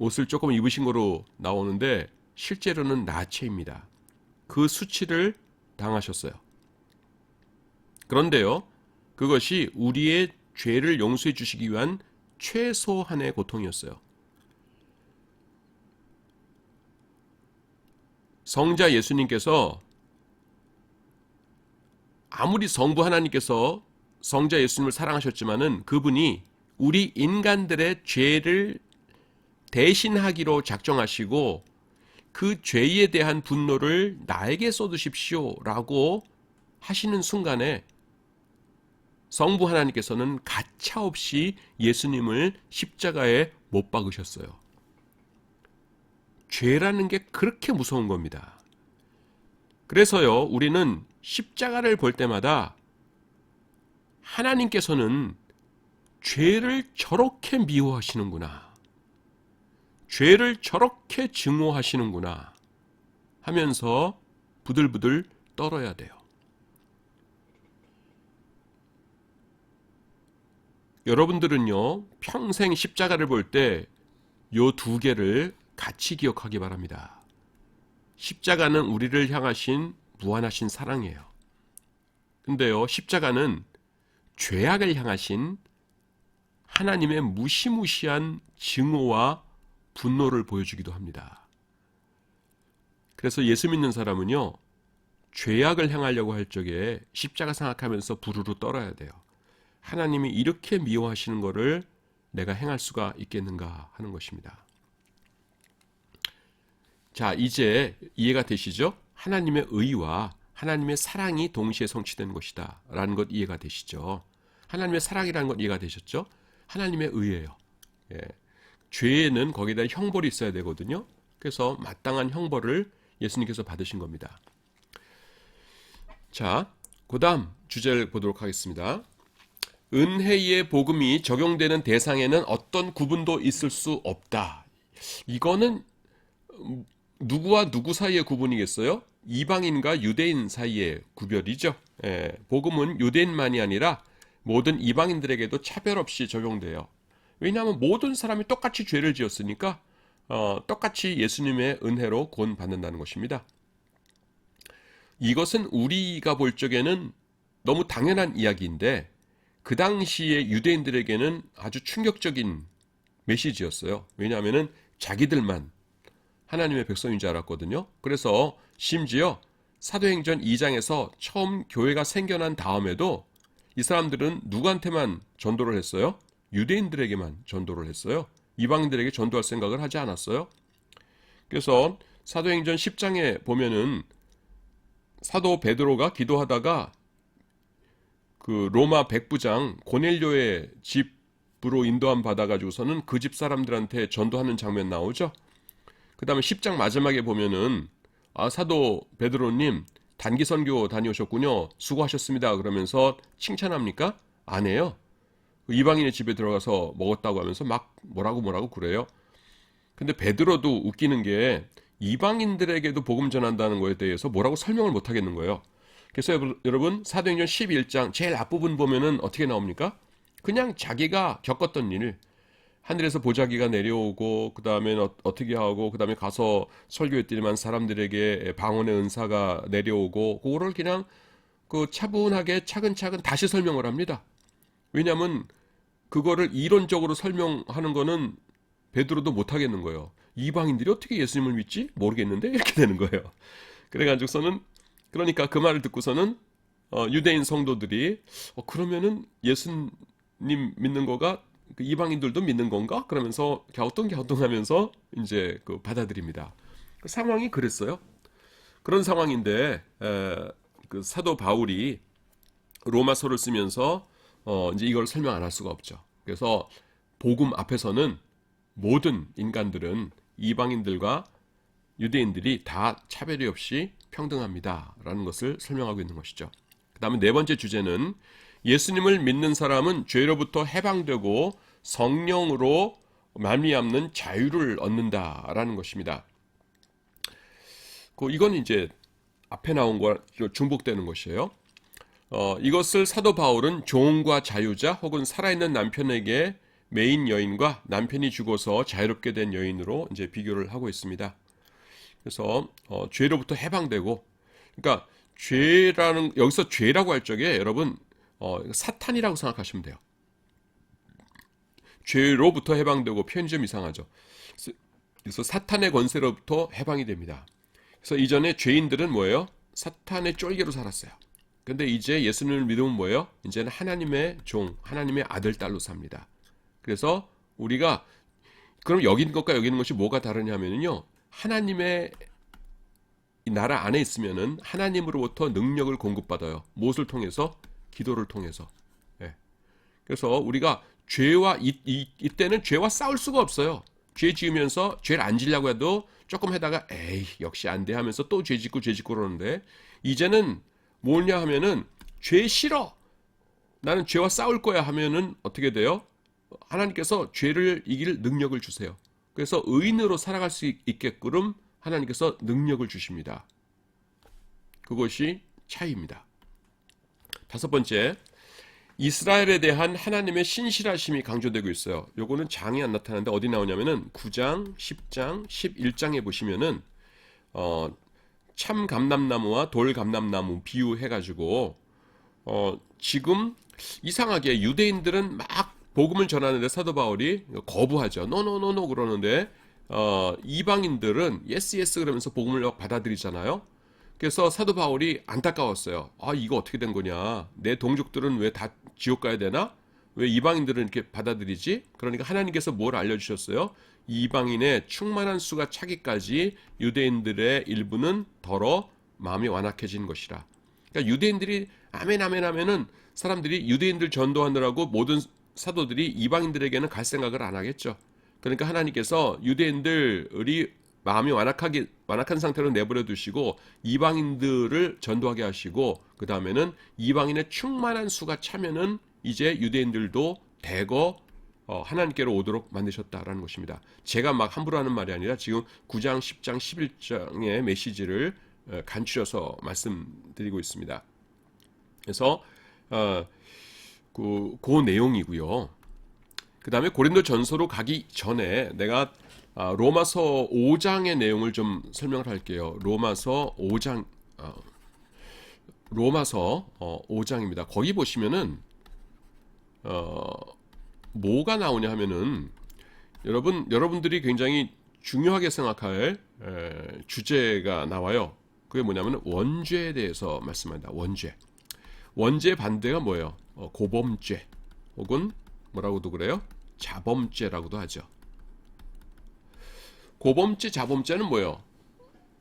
S1: 옷을 조금 입으신 거로 나오는데 실제로는 나체입니다. 그 수치를 당하셨어요. 그런데요, 그것이 우리의 죄를 용서해 주시기 위한 최소한의 고통이었어요. 성자 예수님께서, 아무리 성부 하나님께서 성자 예수님을 사랑하셨지만은 그분이 우리 인간들의 죄를 대신하기로 작정하시고 그 죄에 대한 분노를 나에게 쏟으십시오 라고 하시는 순간에 성부 하나님께서는 가차없이 예수님을 십자가에 못 박으셨어요. 죄라는 게 그렇게 무서운 겁니다. 그래서요, 우리는 십자가를 볼 때마다 하나님께서는 죄를 저렇게 미워하시는구나, 죄를 저렇게 증오하시는구나 하면서 부들부들 떨어야 돼요. 여러분들은요, 평생 십자가를 볼 때 요 2개를 같이 기억하기 바랍니다. 십자가는 우리를 향하신 무한하신 사랑이에요. 근데요, 십자가는 죄악을 향하신 하나님의 무시무시한 증오와 분노를 보여주기도 합니다. 그래서 예수 믿는 사람은요, 죄악을 향하려고 할 적에 십자가 생각하면서 부르르 떨어야 돼요. 하나님이 이렇게 미워하시는 것을 내가 행할 수가 있겠는가 하는 것입니다. 자, 이제 이해가 되시죠? 하나님의 의와 하나님의 사랑이 동시에 성취된 것이다 라는 것 이해가 되시죠? 하나님의 사랑이라는 것 이해가 되셨죠? 하나님의 의예요. 예. 죄에는 거기다 형벌이 있어야 되거든요. 그래서 마땅한 형벌을 예수님께서 받으신 겁니다. 자, 그 다음 주제를 보도록 하겠습니다. 은혜의 복음이 적용되는 대상에는 어떤 구분도 있을 수 없다. 이거는 누구와 누구 사이의 구분이겠어요? 이방인과 유대인 사이의 구별이죠. 예, 복음은 유대인만이 아니라 모든 이방인들에게도 차별 없이 적용돼요. 왜냐하면 모든 사람이 똑같이 죄를 지었으니까 똑같이 예수님의 은혜로 구원받는다는 것입니다. 이것은 우리가 볼 적에는 너무 당연한 이야기인데 그 당시에 유대인들에게는 아주 충격적인 메시지였어요. 왜냐하면 자기들만 하나님의 백성인 줄 알았거든요. 그래서 심지어 사도행전 2장에서 처음 교회가 생겨난 다음에도 이 사람들은 누구한테만 전도를 했어요? 유대인들에게만 전도를 했어요. 이방인들에게 전도할 생각을 하지 않았어요. 그래서 사도행전 10장에 보면은 사도 베드로가 기도하다가 그 로마 백부장 고넬료의 집으로 인도함 받아가지고서는 그 집 사람들한테 전도하는 장면 나오죠. 그 다음에 10장 마지막에 보면은 사도 베드로님 단기 선교 다녀오셨군요. 수고하셨습니다. 그러면서 칭찬합니까? 안 해요. 이방인의 집에 들어가서 먹었다고 하면서 막 뭐라고 그래요. 근데 베드로도 웃기는 게 이방인들에게도 복음 전한다는 거에 대해서 뭐라고 설명을 못 하겠는 거예요. 그래서 여러분 사도행전 11장 제일 앞부분 보면은 어떻게 나옵니까? 그냥 자기가 겪었던 일, 하늘에서 보자기가 내려오고 그 다음에 어떻게 하고 그 다음에 가서 설교했더니만 사람들에게 방언의 은사가 내려오고 그거를 그냥 그 차분하게 차근차근 다시 설명을 합니다. 왜냐하면 그거를 이론적으로 설명하는 거는 베드로도 못 하겠는 거예요. 이방인들이 어떻게 예수님을 믿지? 모르겠는데 이렇게 되는 거예요. 그래가지고서는 그러니까 그 말을 듣고서는 유대인 성도들이 그러면은 예수님 믿는 거가 그 이방인들도 믿는 건가? 그러면서 갸우뚱갸우뚱하면서 이제 그 받아들입니다. 그 상황이 그랬어요. 그런 상황인데 그 사도 바울이 로마서를 쓰면서 이제 이걸 설명 안 할 수가 없죠. 그래서 복음 앞에서는 모든 인간들은 이방인들과 유대인들이 다 차별이 없이 평등합니다라는 것을 설명하고 있는 것이죠. 그 다음에 네 번째 주제는 예수님을 믿는 사람은 죄로부터 해방되고 성령으로 말미암는 자유를 얻는다라는 것입니다. 이건 이제 앞에 나온 거 중복되는 것이에요. 이것을 사도 바울은 종과 자유자 혹은 살아있는 남편에게 매인 여인과 남편이 죽어서 자유롭게 된 여인으로 이제 비교를 하고 있습니다. 그래서 죄로부터 해방되고, 그러니까 죄라는 여기서 죄라고 할 적에 여러분 사탄이라고 생각하시면 돼요. 죄로부터 해방되고 표현이 좀 이상하죠. 그래서 사탄의 권세로부터 해방이 됩니다. 그래서 이전에 죄인들은 뭐예요? 사탄의 쫄개로 살았어요. 근데 이제 예수님을 믿으면 뭐예요? 이제는 하나님의 종, 하나님의 아들, 딸로 삽니다. 그래서 우리가 그럼 여기는 것과 여기는 것이 뭐가 다르냐면요. 하나님의 나라 안에 있으면은 하나님으로부터 능력을 공급받아요. 무엇을 통해서? 기도를 통해서. 예. 그래서 우리가 죄와 이때는 죄와 싸울 수가 없어요. 죄 지으면서 죄를 안 지려고 해도 조금 하다가 에이 역시 안 돼 하면서 또 죄 짓고 그러는데 이제는 뭐냐 하면은 죄 싫어. 나는 죄와 싸울 거야 하면은 어떻게 돼요? 하나님께서 죄를 이길 능력을 주세요. 그래서 의인으로 살아갈 수 있게끔 하나님께서 능력을 주십니다. 그것이 차이입니다. 다섯 번째, 이스라엘에 대한 하나님의 신실하심이 강조되고 있어요. 요거는 장이 안 나타나는데 어디 나오냐면은 9장, 10장, 11장에 보시면은 참 감람나무와 돌 감람나무 비유해가지고 지금 이상하게 유대인들은 막 복음을 전하는데 사도 바울이 거부하죠. 노노노노 그러는데 이방인들은 예스 그러면서 복음을 받아들이잖아요. 그래서 사도 바울이 안타까웠어요. 이거 어떻게 된 거냐? 내 동족들은 왜 다 지옥 가야 되나? 왜 이방인들은 이렇게 받아들이지? 그러니까 하나님께서 뭘 알려주셨어요? 이방인의 충만한 수가 차기까지 유대인들의 일부는 덜어 마음이 완악해진 것이라. 그러니까 유대인들이 아멘 하면은 사람들이 유대인들 전도하느라고 모든 사도들이 이방인들에게는 갈 생각을 안 하겠죠. 그러니까 하나님께서 유대인들이 마음이 완악한 상태로 내버려 두시고 이방인들을 전도하게 하시고 그 다음에는 이방인의 충만한 수가 차면은 이제 유대인들도 대거 하나님께로 오도록 만드셨다라는 것입니다. 제가 막 함부로 하는 말이 아니라 지금 9장, 10장, 11장의 메시지를 간추려서 말씀드리고 있습니다. 그래서 그 내용이고요. 그 다음에 고린도 전서로 가기 전에 내가 로마서 5장의 내용을 좀 설명을 할게요. 로마서 5장, 로마서 5장입니다. 거기 보시면은 뭐가 나오냐 하면은 여러분들이 굉장히 중요하게 생각할 주제가 나와요. 그게 뭐냐면 원죄에 대해서 말씀합니다. 원죄의 반대가 뭐예요? 고범죄 혹은 뭐라고도 그래요? 자범죄라고도 하죠. 고범죄, 자범죄는 뭐예요?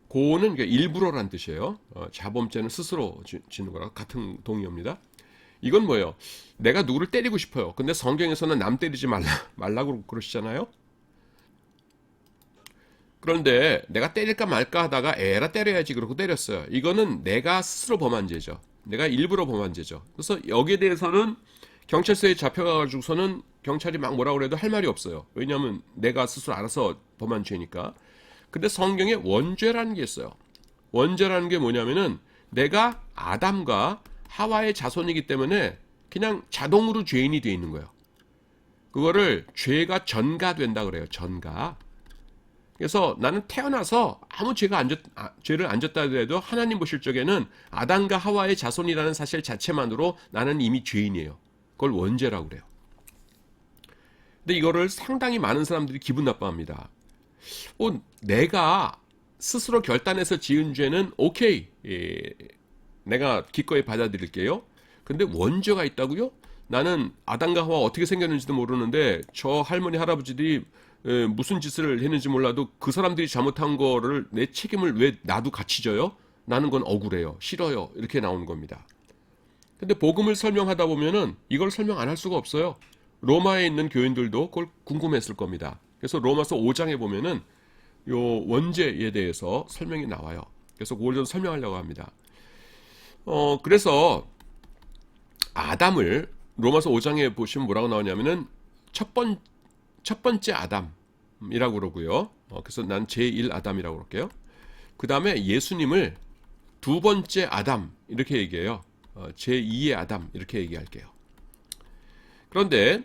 S1: 고는 그러니까 일부러란 뜻이에요. 자범죄는 스스로 짓는 거랑 같은 동의어입니다. 이건 뭐예요? 내가 누구를 때리고 싶어요. 근데 성경에서는 남 때리지 말라고 그러시잖아요. 그런데 내가 때릴까 말까 하다가 에라 때려야지 그러고 때렸어요. 이거는 내가 스스로 범한 죄죠. 내가 일부러 범한 죄죠. 그래서 여기에 대해서는 경찰서에 잡혀가지고서는 경찰이 막 뭐라고 그래도 할 말이 없어요. 왜냐하면 내가 스스로 알아서 범한 죄니까. 근데 성경에 원죄라는 게 있어요. 원죄라는 게 뭐냐면은 내가 아담과 하와의 자손이기 때문에 그냥 자동으로 죄인이 돼 있는 거예요. 그거를 죄가 전가된다 그래요. 전가. 그래서 나는 태어나서 아무 죄를 안 졌다 해도 하나님 보실 적에는 아담과 하와의 자손이라는 사실 자체만으로 나는 이미 죄인이에요. 그걸 원죄라고 그래요. 근데 이거를 상당히 많은 사람들이 기분 나빠합니다. 내가 스스로 결단해서 지은 죄는 오케이. 내가 기꺼이 받아들일게요. 근데 원죄가 있다고요? 나는 아담과 하와 어떻게 생겼는지도 모르는데 저 할머니 할아버지들이 무슨 짓을 했는지 몰라도 그 사람들이 잘못한 거를 내 책임을 왜 나도 같이 져요? 나는 건 억울해요. 싫어요. 이렇게 나오는 겁니다. 근데 복음을 설명하다 보면은 이걸 설명 안 할 수가 없어요. 로마에 있는 교인들도 그걸 궁금했을 겁니다. 그래서 로마서 5장에 보면은 요 원죄에 대해서 설명이 나와요. 그래서 그걸 좀 설명하려고 합니다. 그래서 아담을 로마서 5장에 보시면 뭐라고 나오냐면은 첫 번째 아담이라고 그러고요. 그래서 난 제1 아담이라고 그럴게요. 그 다음에 예수님을 두 번째 아담 이렇게 얘기해요. 제2의 아담 이렇게 얘기할게요. 그런데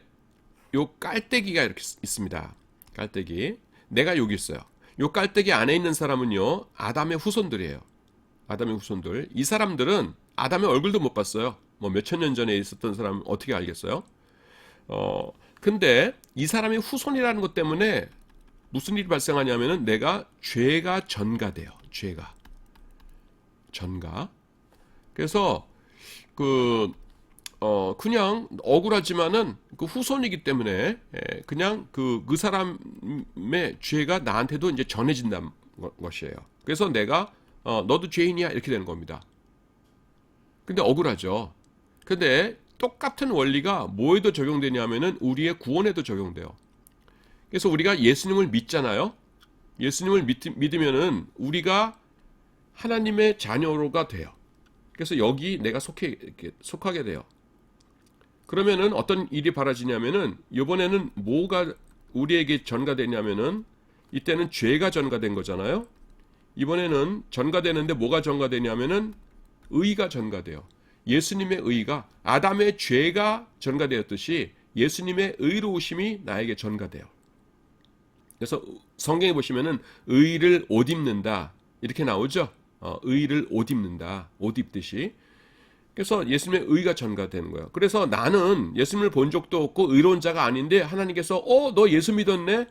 S1: 요 깔때기가 이렇게 있습니다. 깔때기. 내가 여기 있어요. 요 깔때기 안에 있는 사람은요. 아담의 후손들이에요. 아담의 후손들. 이 사람들은 아담의 얼굴도 못 봤어요. 뭐 몇천 년 전에 있었던 사람은 어떻게 알겠어요? 근데 이 사람의 후손이라는 것 때문에 무슨 일이 발생하냐면은 내가 죄가 전가돼요. 죄가. 전가. 그래서 그냥 억울하지만은 그 후손이기 때문에 그냥 그 사람의 죄가 나한테도 이제 전해진다는 것이에요. 그래서 내가 너도 죄인이야 이렇게 되는 겁니다. 근데 억울하죠. 근데 똑같은 원리가 뭐에도 적용되냐면은 우리의 구원에도 적용돼요. 그래서 우리가 예수님을 믿잖아요. 예수님을 믿으면은 우리가 하나님의 자녀가 돼요. 그래서 여기 내가 속하게 돼요. 그러면은 어떤 일이 벌어지냐면은 이번에는 뭐가 우리에게 전가되냐면은 이때는 죄가 전가된 거잖아요. 이번에는 전가되는데 뭐가 전가되냐면은 의가 전가돼요. 예수님의 의가 아담의 죄가 전가되었듯이 예수님의 의로우심이 나에게 전가돼요. 그래서 성경에 보시면은 의를 옷 입는다 이렇게 나오죠. 의를 옷 입는다. 옷 입듯이. 그래서 예수님의 의가 전가되는 거예요. 그래서 나는 예수님을 본 적도 없고 의로운 자가 아닌데 하나님께서 너 예수 믿었네?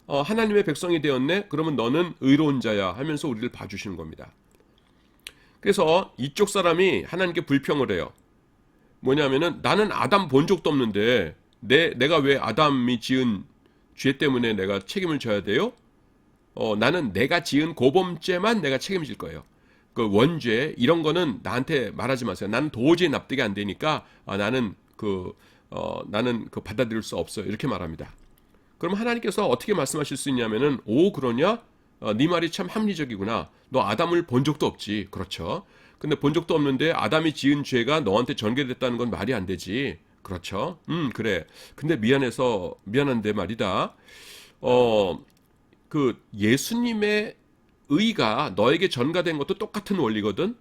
S1: 하나님의 백성이 되었네? 그러면 너는 의로운 자야 하면서 우리를 봐주시는 겁니다. 그래서 이쪽 사람이 하나님께 불평을 해요. 뭐냐면은 나는 아담 본 적도 없는데 내가 왜 아담이 지은 죄 때문에 내가 책임을 져야 돼요? 나는 내가 지은 고범죄만 내가 책임질 거예요. 그 원죄 이런 거는 나한테 말하지 마세요. 나는 도저히 납득이 안 되니까 나는 받아들일 수 없어요. 이렇게 말합니다. 그럼 하나님께서 어떻게 말씀하실 수 있냐면은 그러냐? 네 말이 참 합리적이구나. 너 아담을 본 적도 없지. 그렇죠. 근데 본 적도 없는데 아담이 지은 죄가 너한테 전개됐다는 건 말이 안 되지. 그렇죠. 그래. 근데 미안한데 말이다. 그 예수님의 의가 너에게 전가된 것도 똑같은 원리거든.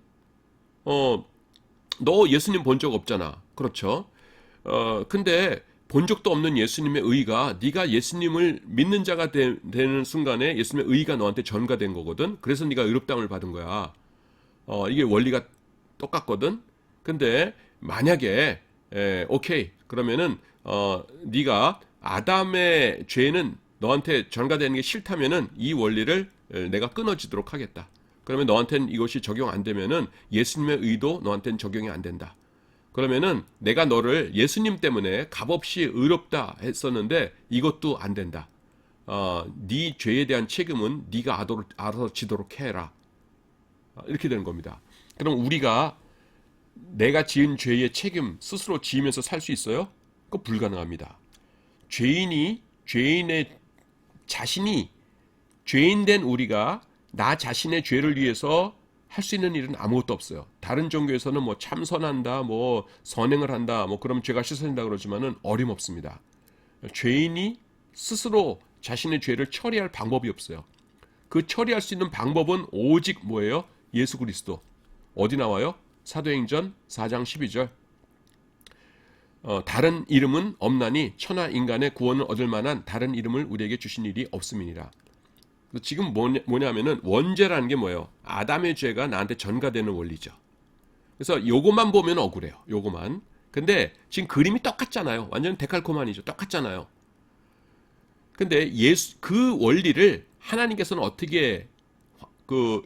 S1: 너 예수님 본 적 없잖아. 그렇죠. 근데 본 적도 없는 예수님의 의가 네가 예수님을 믿는 자가 되는 순간에 예수님의 의가 너한테 전가된 거거든. 그래서 네가 의롭다함을 받은 거야. 이게 원리가 똑같거든. 근데 만약에 오케이 그러면은 네가 아담의 죄는 너한테 전가되는 게 싫다면은 이 원리를 내가 끊어지도록 하겠다. 그러면 너한테는 이것이 적용 안 되면은 예수님의 의도 너한테는 적용이 안 된다. 그러면은 내가 너를 예수님 때문에 값없이 의롭다 했었는데 이것도 안 된다. 네 죄에 대한 책임은 네가 알아서 지도록 해라. 이렇게 되는 겁니다. 그럼 우리가 내가 지은 죄의 책임 스스로 지으면서 살 수 있어요? 그거 불가능합니다. 죄인의 자신이 죄인 된 우리가 나 자신의 죄를 위해서 할 수 있는 일은 아무것도 없어요. 다른 종교에서는 뭐 참선한다, 뭐 선행을 한다, 뭐 그럼 죄가 씻어진다 그러지만은 어림없습니다. 죄인이 스스로 자신의 죄를 처리할 방법이 없어요. 그 처리할 수 있는 방법은 오직 뭐예요? 예수 그리스도. 어디 나와요? 사도행전 4장 12절. 다른 이름은 없나니 천하 인간의 구원을 얻을 만한 다른 이름을 우리에게 주신 일이 없음이니라. 지금 뭐냐면은 원죄라는 게 뭐예요? 아담의 죄가 나한테 전가되는 원리죠. 그래서 요것만 보면 억울해요. 요것만. 근데 지금 그림이 똑같잖아요. 완전 데칼코마니죠. 똑같잖아요. 근데 그 원리를 하나님께서는 어떻게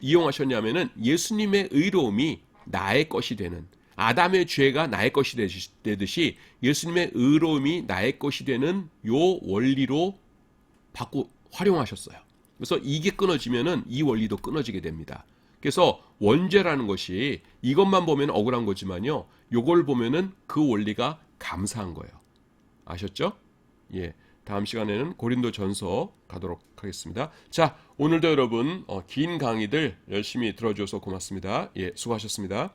S1: 이용하셨냐면은 예수님의 의로움이 나의 것이 되는, 아담의 죄가 나의 것이 되듯이 예수님의 의로움이 나의 것이 되는 요 원리로 활용하셨어요. 그래서 이게 끊어지면은 이 원리도 끊어지게 됩니다. 그래서 원죄라는 것이 이것만 보면 억울한 거지만요, 요걸 보면은 그 원리가 감사한 거예요. 아셨죠? 예. 다음 시간에는 고린도전서 가도록 하겠습니다. 자, 오늘도 여러분 긴 강의들 열심히 들어주셔서 고맙습니다. 예, 수고하셨습니다.